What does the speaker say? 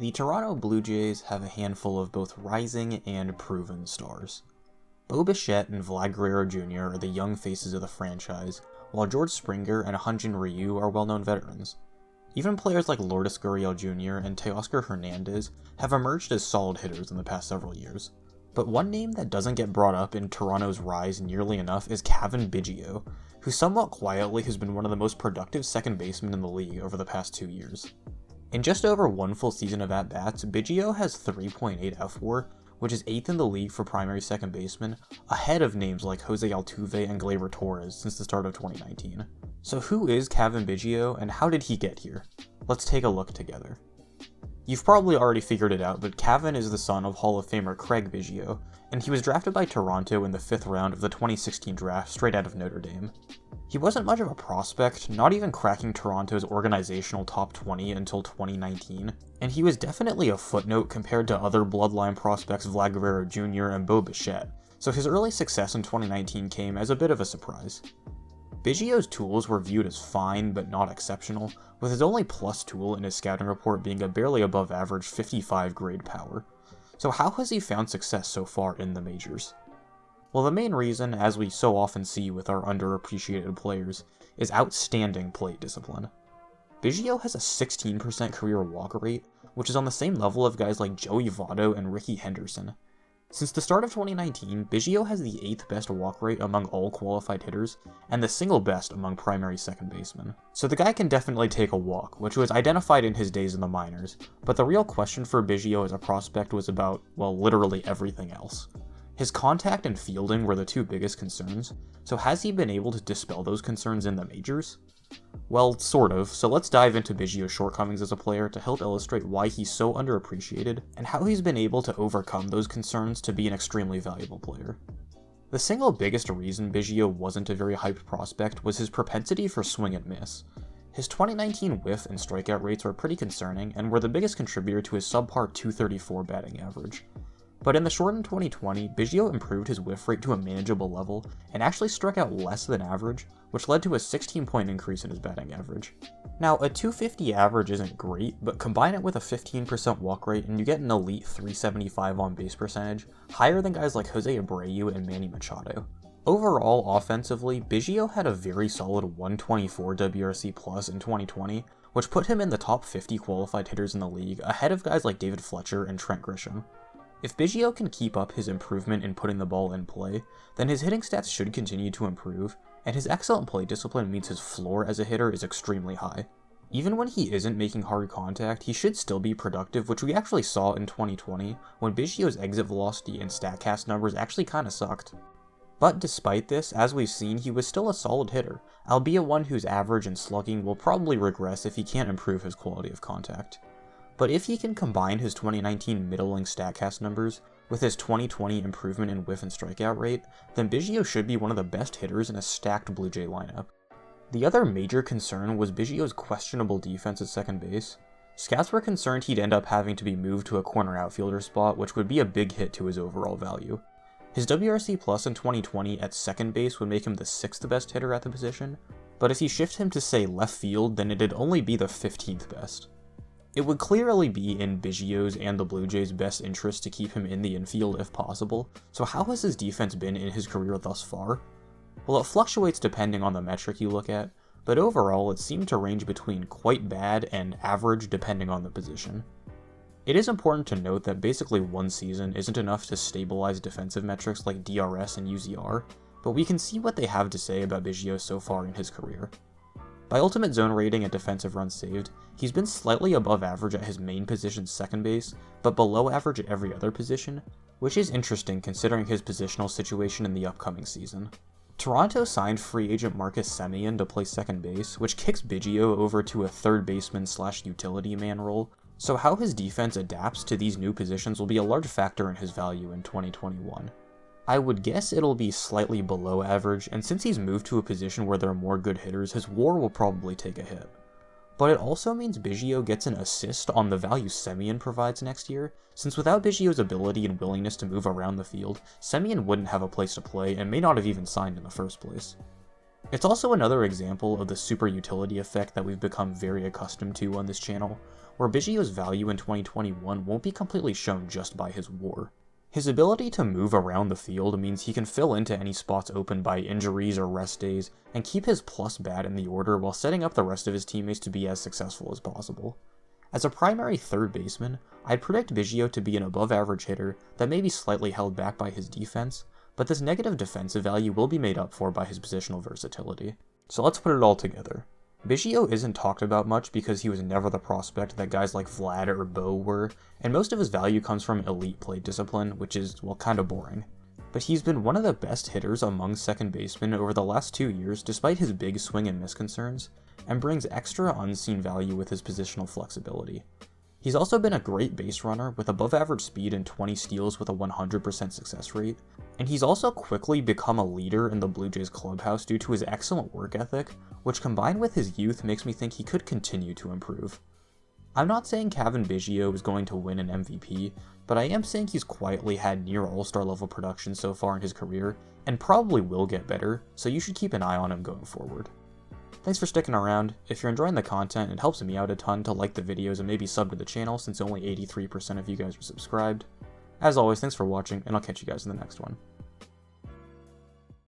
The Toronto Blue Jays have a handful of both rising and proven stars. Bo Bichette and Vlad Guerrero Jr. are the young faces of the franchise, while George Springer and Hyun-Jin Ryu are well-known veterans. Even players like Lourdes Gurriel Jr. and Teoscar Hernandez have emerged as solid hitters in the past several years. But one name that doesn't get brought up in Toronto's rise nearly enough is Cavan Biggio, who somewhat quietly has been one of the most productive second basemen in the league over the past 2 years. In just over one full season of at-bats, Biggio has 3.8 F4, which is 8th in the league for primary second baseman, ahead of names like Jose Altuve and Gleyber Torres since the start of 2019. So who is Cavan Biggio, and how did he get here? Let's take a look together. You've probably already figured it out, but Cavan is the son of Hall of Famer Craig Biggio, and he was drafted by Toronto in the 5th round of the 2016 draft straight out of Notre Dame. He wasn't much of a prospect, not even cracking Toronto's organizational top 20 until 2019, and he was definitely a footnote compared to other bloodline prospects Vlad Guerrero Jr. and Bo Bichette, so his early success in 2019 came as a bit of a surprise. Biggio's tools were viewed as fine but not exceptional, with his only plus tool in his scouting report being a barely above average 55 grade power. So how has he found success so far in the majors? Well, the main reason, as we so often see with our underappreciated players, is outstanding plate discipline. Biggio has a 16% career walk rate, which is on the same level of guys like Joey Votto and Ricky Henderson. Since the start of 2019, Biggio has the 8th best walk rate among all qualified hitters, and the single best among primary second basemen. So the guy can definitely take a walk, which was identified in his days in the minors, but the real question for Biggio as a prospect was about, well, literally everything else. His contact and fielding were the two biggest concerns, so has he been able to dispel those concerns in the majors? Well, sort of, so let's dive into Biggio's shortcomings as a player to help illustrate why he's so underappreciated, and how he's been able to overcome those concerns to be an extremely valuable player. The single biggest reason Biggio wasn't a very hyped prospect was his propensity for swing and miss. His 2019 whiff and strikeout rates were pretty concerning, and were the biggest contributor to his subpar .234 batting average. But in the shortened 2020, Biggio improved his whiff rate to a manageable level, and actually struck out less than average, which led to a 16-point increase in his batting average. Now, a .250 average isn't great, but combine it with a 15% walk rate and you get an elite .375 on-base percentage, higher than guys like Jose Abreu and Manny Machado. Overall, offensively, Biggio had a very solid 124 WRC plus in 2020, which put him in the top 50 qualified hitters in the league, ahead of guys like David Fletcher and Trent Grisham. If Biggio can keep up his improvement in putting the ball in play, then his hitting stats should continue to improve, and his excellent plate discipline means his floor as a hitter is extremely high. Even when he isn't making hard contact, he should still be productive, which we actually saw in 2020, when Biggio's exit velocity and StatCast numbers actually kinda sucked. But despite this, as we've seen, he was still a solid hitter, albeit one whose average and slugging will probably regress if he can't improve his quality of contact. But if he can combine his 2019 middling StatCast numbers with his 2020 improvement in whiff and strikeout rate, then Biggio should be one of the best hitters in a stacked Blue Jay lineup. The other major concern was Biggio's questionable defense at second base. Scouts were concerned he'd end up having to be moved to a corner outfielder spot, which would be a big hit to his overall value. His WRC plus in 2020 at second base would make him the 6th best hitter at the position, but if you shift him to say left field, then it'd only be the 15th best. It would clearly be in Biggio's and the Blue Jays' best interest to keep him in the infield if possible, so how has his defense been in his career thus far? Well, it fluctuates depending on the metric you look at, but overall it seemed to range between quite bad and average depending on the position. It is important to note that basically one season isn't enough to stabilize defensive metrics like DRS and UZR, but we can see what they have to say about Biggio so far in his career. By ultimate zone rating and defensive runs saved, he's been slightly above average at his main position second base, but below average at every other position, which is interesting considering his positional situation in the upcoming season. Toronto signed free agent Marcus Semien to play second base, which kicks Biggio over to a third baseman / utility man role, so how his defense adapts to these new positions will be a large factor in his value in 2021. I would guess it'll be slightly below average, and since he's moved to a position where there are more good hitters, his WAR will probably take a hit. But it also means Biggio gets an assist on the value Semien provides next year, since without Biggio's ability and willingness to move around the field, Semien wouldn't have a place to play and may not have even signed in the first place. It's also another example of the super utility effect that we've become very accustomed to on this channel, where Biggio's value in 2021 won't be completely shown just by his WAR. His ability to move around the field means he can fill into any spots opened by injuries or rest days, and keep his plus bat in the order while setting up the rest of his teammates to be as successful as possible. As a primary third baseman, I'd predict Biggio to be an above-average hitter that may be slightly held back by his defense, but this negative defensive value will be made up for by his positional versatility. So let's put it all together. Biggio isn't talked about much because he was never the prospect that guys like Vlad or Bo were, and most of his value comes from elite plate discipline, which is, well, kinda boring. But he's been one of the best hitters among second basemen over the last 2 years despite his big swing and miss concerns, and brings extra unseen value with his positional flexibility. He's also been a great base runner with above average speed and 20 steals with a 100% success rate, and he's also quickly become a leader in the Blue Jays clubhouse due to his excellent work ethic, which combined with his youth makes me think he could continue to improve. I'm not saying Cavan Biggio is going to win an MVP, but I am saying he's quietly had near all-star level production so far in his career, and probably will get better, so you should keep an eye on him going forward. Thanks for sticking around. If you're enjoying the content, it helps me out a ton to like the videos and maybe sub to the channel since only 83% of you guys are subscribed. As always, thanks for watching, and I'll catch you guys in the next one.